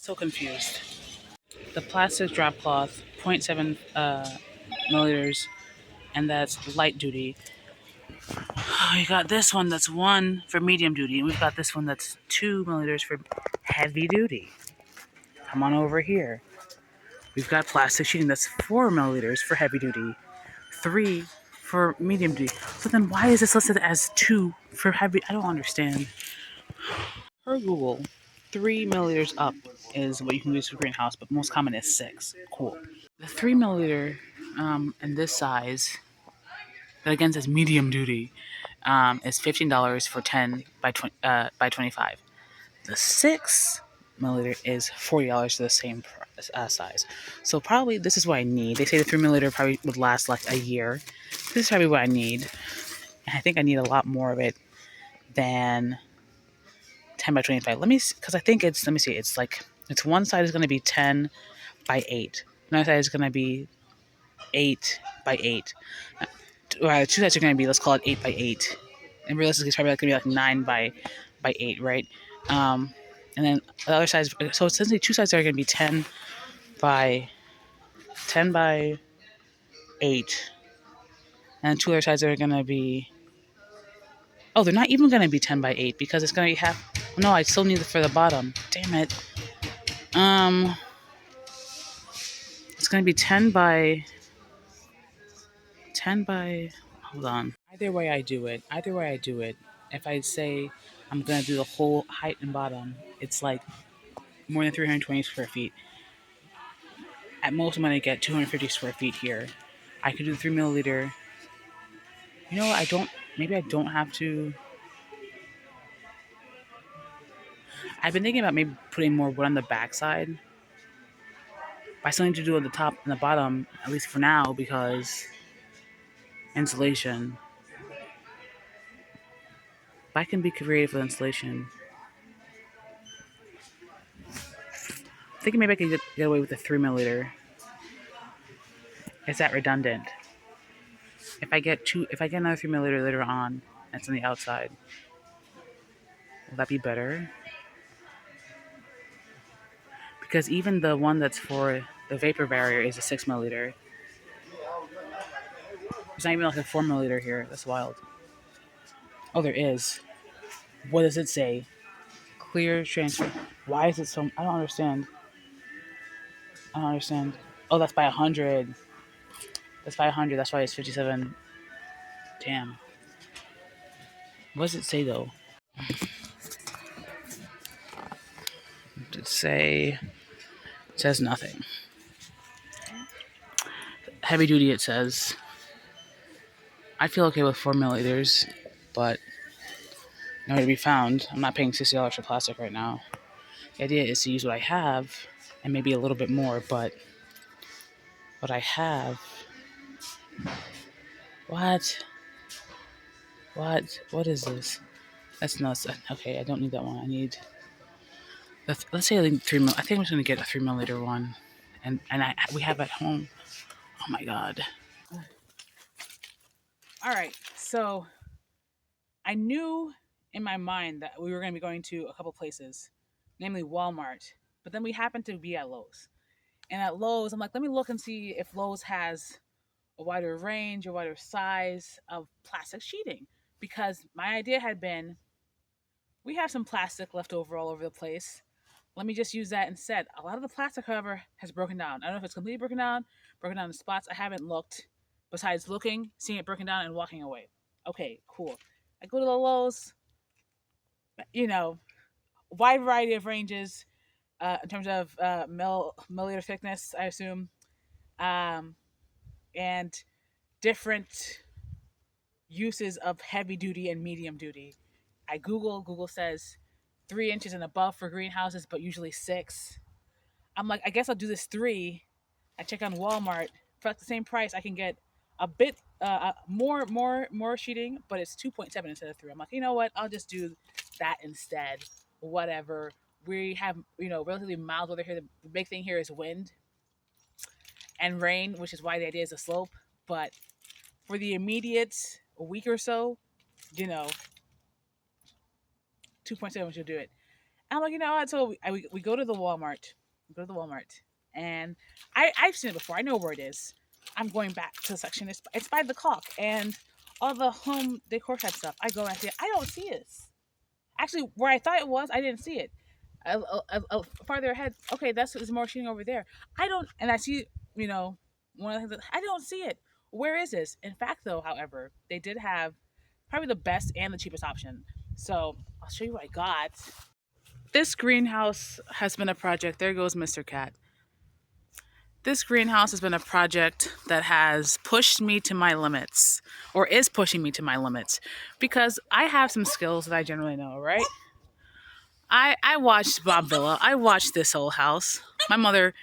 So confused. The plastic drop cloth, zero point 0.7 milliliters, and that's light duty. We got this one that's 1 for medium duty, and we've got this one that's 2 milliliters for heavy duty. Come on over here. We've got plastic sheeting that's 4 milliliters for heavy duty, 3 for medium duty. So then why is this listed as 2 for heavy? I don't understand. Per Google, 3 milliliters up is what you can use for greenhouse, but most common is 6. Cool. The 3 milliliter in this size, that again says medium duty, is $15 for 10 by 25. The 6 milliliter is $40 for the same size. So probably this is what I need. They say the 3 milliliter probably would last like a year. This is probably what I need. And I think I need a lot more of it than 10 by 25. Let me, because I think it's, let me see, it's like, it's one side is going to be 10 by 8. Another side is going to be 8 by 8. Two sides are going to be, let's call it 8 by 8. And realistically, it's probably going to be like 9 by 8, right? And then the other side, so essentially two sides are going to be by 10 by 8. And two other sides are going to be, oh, they're not even going to be 10 by 8 because it's going to be half. No, I still need it for the bottom. Damn it. It's going to be 10 by, hold on. Either way I do it, if I say I'm going to do the whole height and bottom, it's like more than 320 square feet. At most, I'm going to get 250 square feet here. I could do the 3 milliliter. You know what? Maybe I don't have to. I've been thinking about maybe putting more wood on the backside. But I still need to do on the top and the bottom, at least for now, because insulation. But I can be creative with insulation. I'm thinking maybe I could get away with the 3 milliliter. Is that redundant? If I get another 3 milliliter later on, that's on the outside, will that be better? Because even the one that's for the vapor barrier is a 6 milliliter. There's not even like a 4 milliliter here. That's wild. Oh, there is. What does it say? Clear transfer. Why is it so? I don't understand. Oh, that's by 100. That's by 100. That's why it's 57. Damn. What does it say though? It says nothing. Heavy duty, it says. I feel okay with 4 milliliters, but nowhere to be found. I'm not paying $60 for plastic right now. The idea is to use what I have and maybe a little bit more, but what I have. What? What is this? That's nuts. Okay, I don't need that one. I need. Let's say I need 3 mil. I think I'm just gonna get a 3 milliliter one, and we have at home. Oh my god. All right, so I knew in my mind that we were going to be going to a couple places, namely Walmart, but then we happened to be at Lowe's. And at Lowe's, I'm like, let me look and see if Lowe's has a wider range, a wider size of plastic sheeting. Because my idea had been, we have some plastic left over all over the place. Let me just use that instead. A lot of the plastic, however, has broken down. I don't know if it's completely broken down in spots. I haven't looked, besides looking, seeing it broken down, and walking away. Okay, cool. I go to the Lowe's, you know, wide variety of ranges in terms of milliliter thickness, I assume, and different uses of heavy duty and medium duty. Google says 3 inches and above for greenhouses, but usually 6. I'm like, I guess I'll do this 3. I check on Walmart for the same price. I can get a bit more sheeting, but it's 2.7 instead of 3. I'm like, you know what? I'll just do that instead. Whatever. We have relatively mild weather here. The big thing here is wind and rain, which is why the idea is a slope. But for the immediate week or so, 2.7 should do it. I'm like, you know what? So we go to the Walmart. We go to the Walmart, and I've seen it before. I know where it is. I'm going back to the section. It's by the clock and all the home decor type stuff. I go and I see it. I don't see it. Actually, where I thought it was, I didn't see it. Farther ahead, okay, there's more shooting over there. I don't, and I see, you know, one of the things I don't see it. Where is this? In fact, though, however, they did have probably the best and the cheapest option. So I'll show you what I got. This greenhouse has been a project. There goes Mr. Cat. This greenhouse has been a project that has pushed me to my limits, or is pushing me to my limits, because I have some skills that I generally know, right? I watched Bob Villa. I watched This Whole House. My mother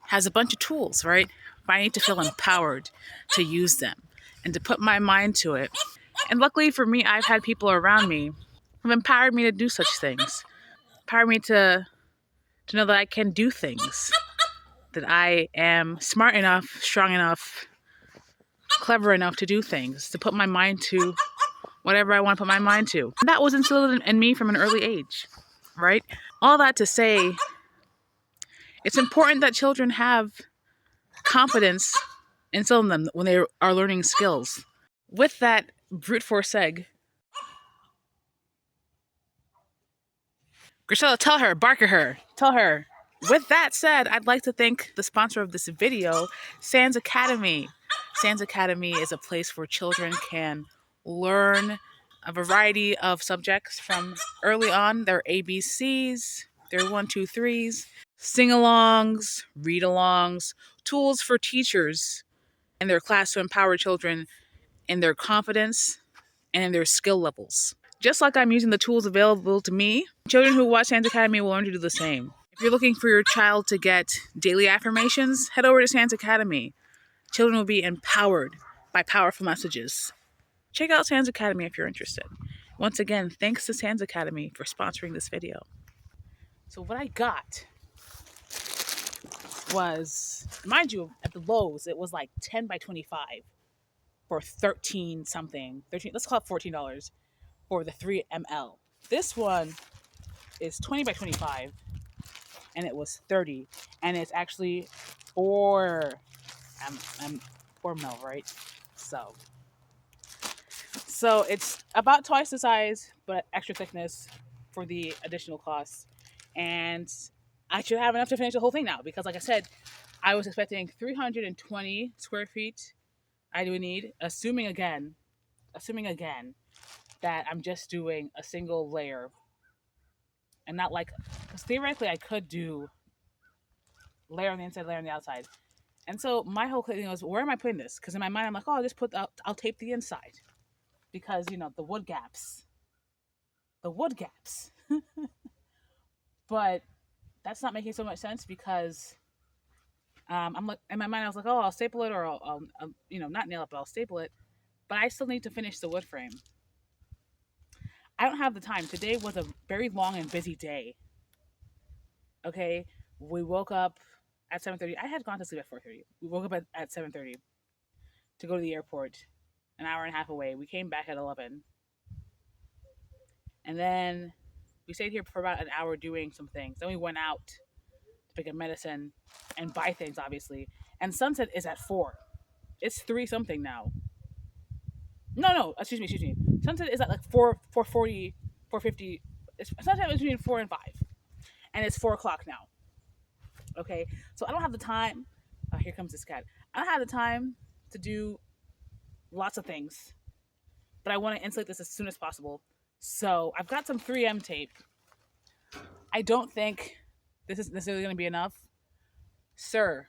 has a bunch of tools, right? But I need to feel empowered to use them and to put my mind to it. And luckily for me, I've had people around me who've empowered me to do such things. Empowered me to know that I can do things. That I am smart enough, strong enough, clever enough to do things, to put my mind to whatever I want to put my mind to. And that was instilled in me from an early age, right? All that to say, it's important that children have confidence instilled in them when they are learning skills. With that brute force egg, Grisella, tell her, bark at her, tell her. With that said, I'd like to thank the sponsor of this video, Sans Academy. Sans Academy is a place where children can learn a variety of subjects from early on. Their ABCs, their 1, 2, 3s, sing-alongs, read-alongs, tools for teachers in their class to empower children in their confidence and in their skill levels. Just like I'm using the tools available to me, children who watch Sans Academy will learn to do the same. If you're looking for your child to get daily affirmations, head over to Sans Academy. Children will be empowered by powerful messages. Check out Sans Academy if you're interested. Once again, thanks to Sans Academy for sponsoring this video. So what I got was, mind you, at the Lowe's, it was like 10 by 25 for 13 something. 13, let's call it $14 for the 3 ml. This one is 20 by 25 and it was 30, and it's actually 4 ml, right? So it's about twice the size, but extra thickness for the additional costs. And I should have enough to finish the whole thing now, because like I said, I was expecting 320 square feet I do need, assuming again that I'm just doing a single layer and not like, because theoretically I could do layer on the inside, layer on the outside. And so my whole thing was, where am I putting this? Because in my mind, I'm like, oh, I'll just I'll tape the inside. Because, you know, the wood gaps. But that's not making so much sense, because I'm like, in my mind, I was like, oh, I'll staple it, or I'll you know, not nail it, but I'll staple it. But I still need to finish the wood frame. I don't have the time. Today was a very long and busy day. Okay, we woke up at 7:30. I had gone to sleep at 4:30. We woke up at 7:30 to go to the airport, an hour and a half away. We came back at 11. And then we stayed here for about an hour doing some things. Then we went out to pick up medicine and buy things, obviously. And sunset is at 4. It's 3 something now. No, excuse me. Sunset is at like 4:40, 4:50. It's sunset between 4 and 5. And it's 4 o'clock now. Okay, so I don't have the time. Oh, here comes this cat. I don't have the time to do lots of things, but I want to insulate this as soon as possible. So I've got some 3M tape. I don't think this is necessarily going to be enough. Sir,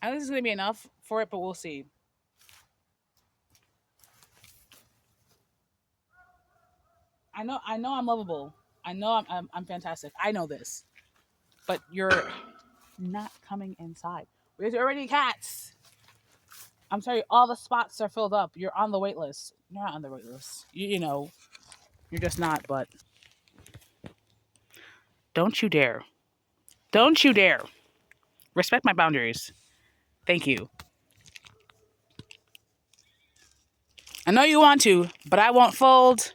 I don't think this is going to be enough for it, but we'll see. I know I'm lovable. I know I'm fantastic. I know this. But you're not coming inside. There's already cats. I'm sorry, all the spots are filled up. You're on the wait list. You're not on the wait list. You know, you're just not, but don't you dare. Don't you dare. Respect my boundaries. Thank you. I know you want to, but I won't fold.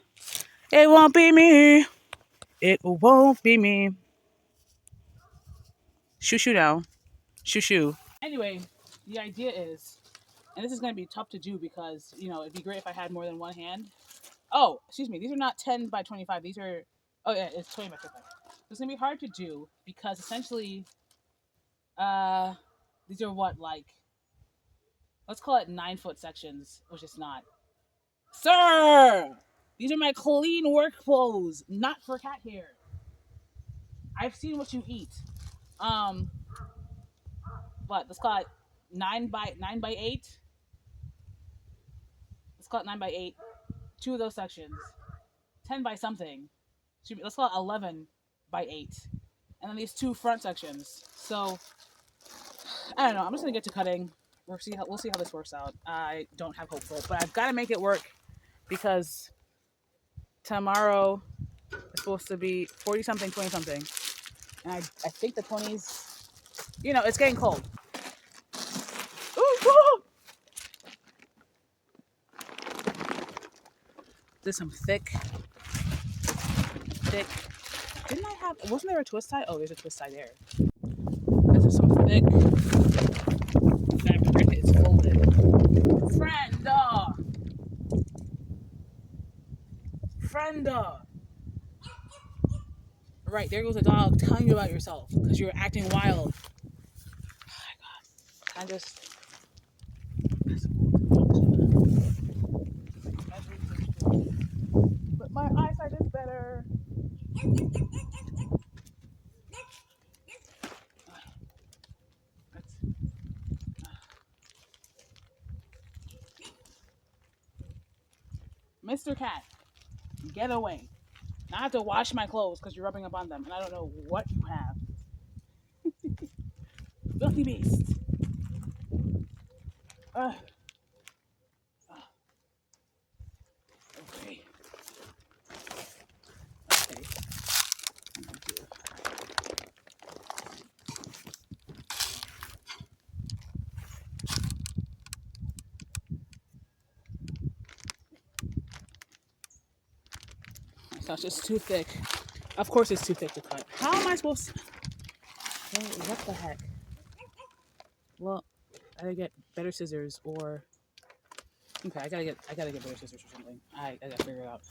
It won't be me. It won't be me. Shoo shoo now. Shoo shoo. Anyway, the idea is, and this is going to be tough to do because, it'd be great if I had more than one hand. Oh, excuse me. These are not 10 by 25. These are, oh yeah, it's 20 by 25. It's going to be hard to do because essentially, these are what, like, let's call it 9-foot sections, which is not. Sir! These are my clean work clothes, not for cat hair. I've seen what you eat. What? Let's call it 9 by 8. Let's call it 9 by 8. 2 of those sections. 10 by something. Let's call it 11 by 8. And then these 2 front sections. So, I don't know. I'm just gonna get to cutting. We'll see how this works out. I don't have hope for it, but I've got to make it work because tomorrow is supposed to be 40 something, 20 something, and I think the 20s. It's getting cold. Ooh. There's some thick. Didn't I have? Wasn't there a twist tie? Oh, there's a twist tie there. There's some thick fabric. It's folded. Frienda. Right, there goes a dog telling you about yourself because you're acting wild. Oh my god. I just. But my eyesight is better. Mr. Cat, get away. Now I have to wash my clothes because you're rubbing up on them, and I don't know what you have. Filthy beast. Okay. So it's just too thick. Of course it's too thick to cut. How am I supposed to... What the heck? Well, I gotta get better scissors or... Okay, I gotta get better scissors or something. I gotta figure it out.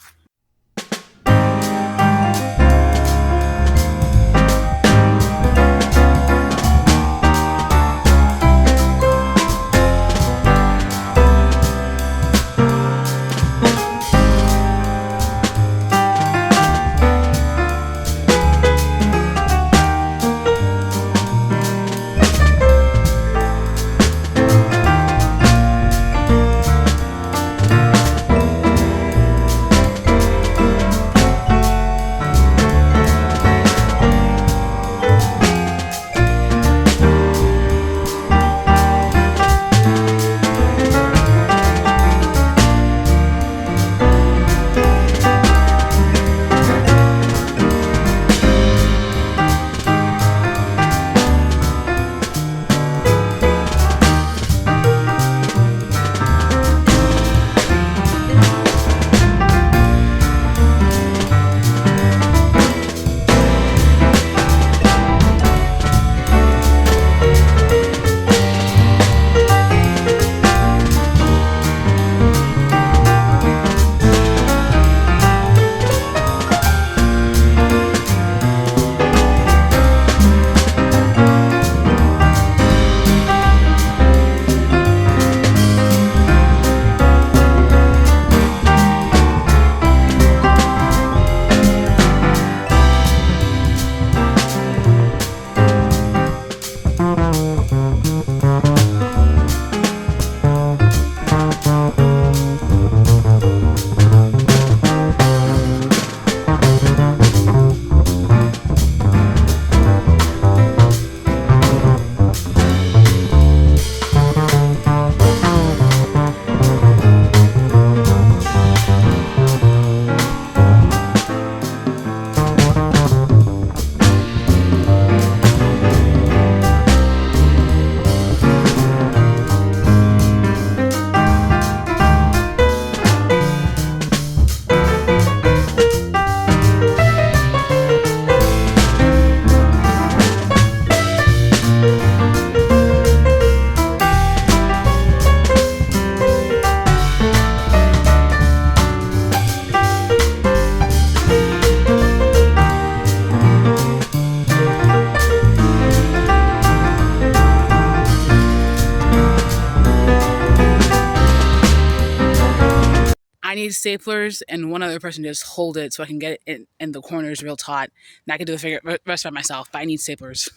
staplers and one other person to just hold it so I can get it in the corners real taut. And I can do the rest by myself, but I need staplers.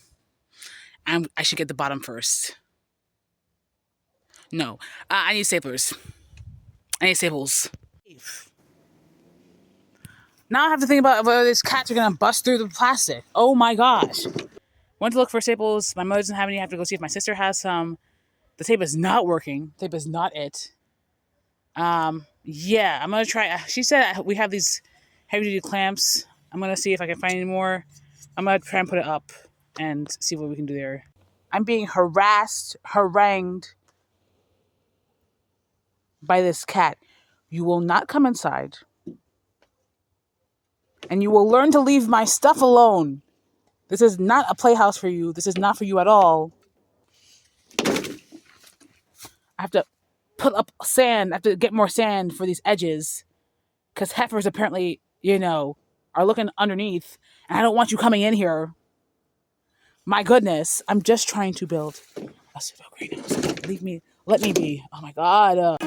I should get the bottom first. No, I need staplers. I need staples. Now I have to think about whether these cats are gonna bust through the plastic. Oh my gosh. Went to look for staples. My mother doesn't have any. I have to go see if my sister has some. The tape is not working. Tape is not it. Yeah, I'm gonna try. She said we have these heavy duty clamps. I'm gonna see if I can find any more. I'm gonna try and put it up and see what we can do there. I'm being harassed, harangued by this cat. You will not come inside. And you will learn to leave my stuff alone. This is not a playhouse for you. This is not for you at all. I have to put up sand. I have to get more sand for these edges. Because heifers apparently, are looking underneath. And I don't want you coming in here. My goodness. I'm just trying to build a pseudo greenhouse. Let me be. Oh my God.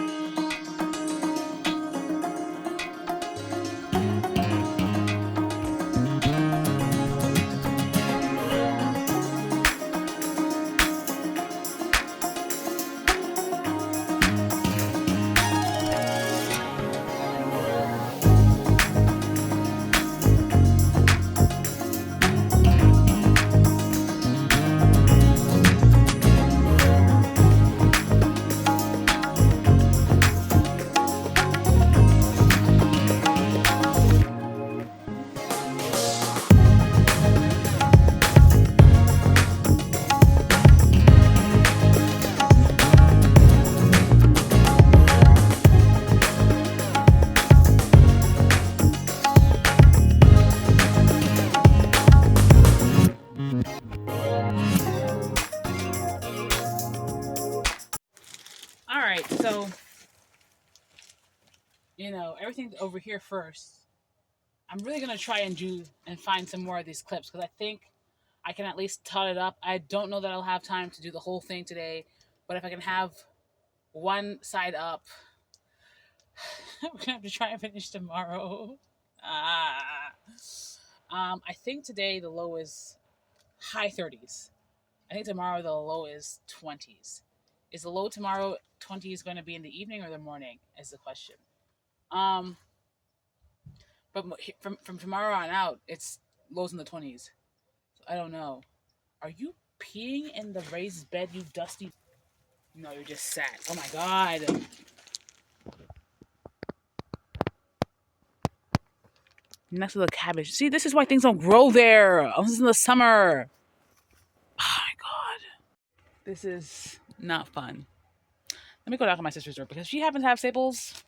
All right, so everything's over here first. I'm really gonna try and find some more of these clips because I think I can at least tot it up. I don't know that I'll have time to do the whole thing today, but if I can have one side up, we're gonna have to try and finish tomorrow. I think today the low is high 30s. I think tomorrow the low is 20s. Is the low tomorrow 20s going to be in the evening or the morning? Is the question. But from tomorrow on out, it's lows in the 20s. So I don't know. Are you peeing in the raised bed, you dusty? No, you're just sat. Oh my God. Next to the cabbage. See, this is why things don't grow there. This is in the summer. Oh my God. This is not fun. Let me go down to my sister's door because she happens to have staples.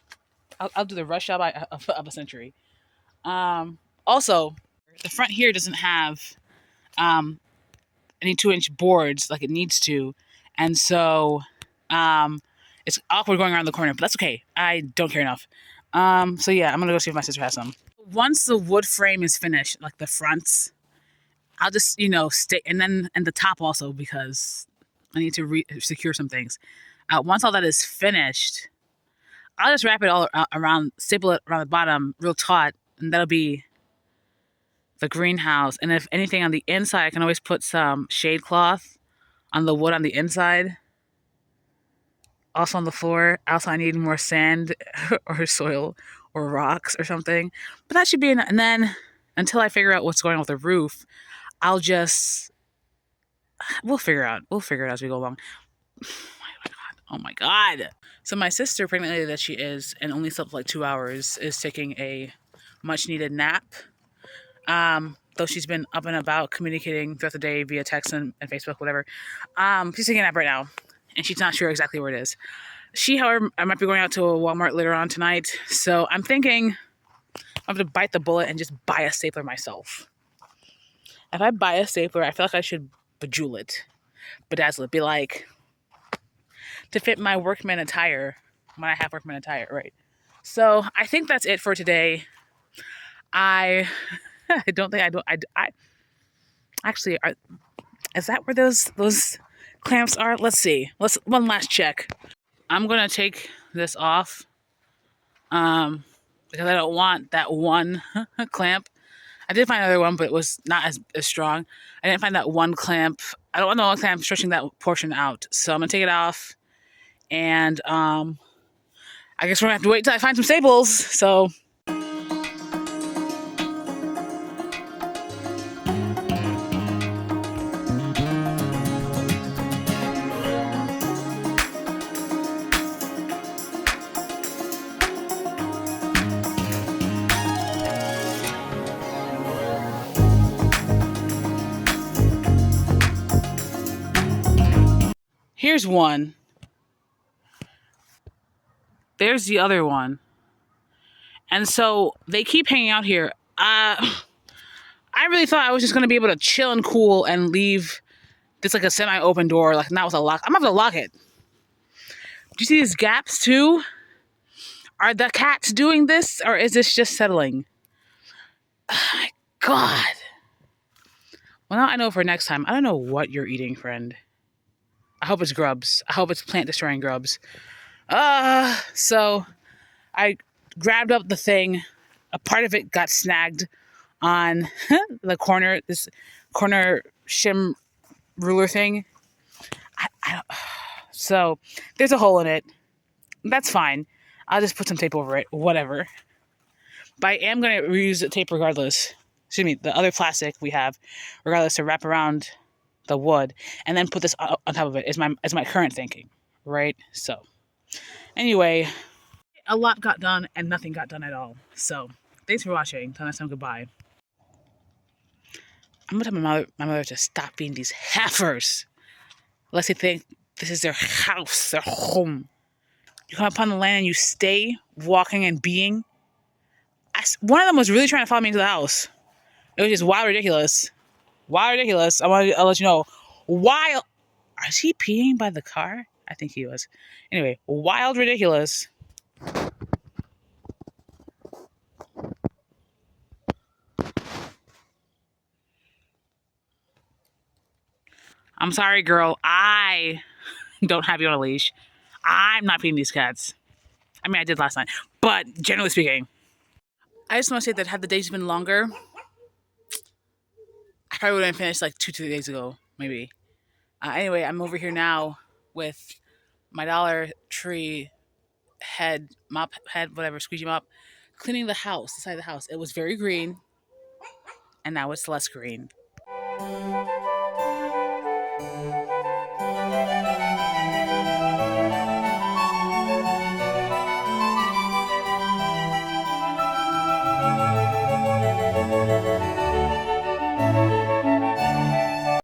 I'll do the rush job of a century. Also, the front here doesn't have any 2-inch boards like it needs to. And so it's awkward going around the corner, but that's okay. I don't care enough. So yeah, I'm going to go see if my sister has some. Once the wood frame is finished, like the fronts, I'll just, stay. And then the top also because I need to secure some things. Once all that is finished, I'll just wrap it all around, staple it around the bottom real taut, and that'll be the greenhouse. And if anything on the inside, I can always put some shade cloth on the wood on the inside. Also on the floor. Also, I need more sand or soil or rocks or something. But that should be enough. And then until I figure out what's going on with the roof, we'll figure it as we go along. Oh my God. So my sister, pregnant lady that she is, and only slept for like 2 hours, is taking a much needed nap. Though she's been up and about communicating throughout the day via text and Facebook, whatever. She's taking a nap right now, and she's not sure exactly where it is. She, however, I might be going out to a Walmart later on tonight, so I'm thinking I'm going to bite the bullet and just buy a stapler myself. If I buy a stapler, I feel like I should bedazzle it, be like, to fit my workman attire when I have workman attire, right? So I think that's it for today. I don't think I actually, is that where those clamps are? Let's see. One last check. I'm going to take this off. because I don't want that one clamp. I did find another one, but it was not as strong. I didn't find that one clamp. I don't want the one clamp stretching that portion out. So I'm gonna take it off, and I guess we're gonna have to wait till I find some staples. So here's one. There's the other one. And so they keep hanging out here. I really thought I was just gonna be able to chill and cool and leave this like a semi-open door, like not with a lock. I'm gonna have to lock it. Do you see these gaps too? Are the cats doing this, or is this just settling? Oh my God. Well, now I know for next time. I don't know what you're eating, friend. I hope it's grubs. I hope it's plant-destroying grubs. So I grabbed up the thing. A part of it got snagged on the corner, this corner shim ruler thing. I don't, so there's a hole in it. That's fine. I'll just put some tape over it. Whatever. But I am going to reuse the tape regardless. Excuse me, the other plastic we have, regardless, to wrap around the wood and then put this on top of it is my current thinking, right? So anyway, a lot got done and nothing got done at all. So thanks for watching. Till next time, goodbye. I'm gonna tell my mother to stop being these heifers. Unless they think this is their house, their home. You come upon the land and you stay walking and being. One of them was really trying to follow me into the house. It was just wild ridiculous. Wild ridiculous. I'll let you know. Wild. Is he peeing by the car? I think he was. Anyway, wild ridiculous. I'm sorry, girl. I don't have you on a leash. I'm not feeding these cats. I mean, I did last night. But generally speaking, I just want to say that had the days been longer, I probably would have finished like 2 days ago, maybe. Anyway, I'm over here now with my Dollar Tree mop head, whatever, squeegee mop, cleaning the house, the side of the house. It was very green, and now it's less green.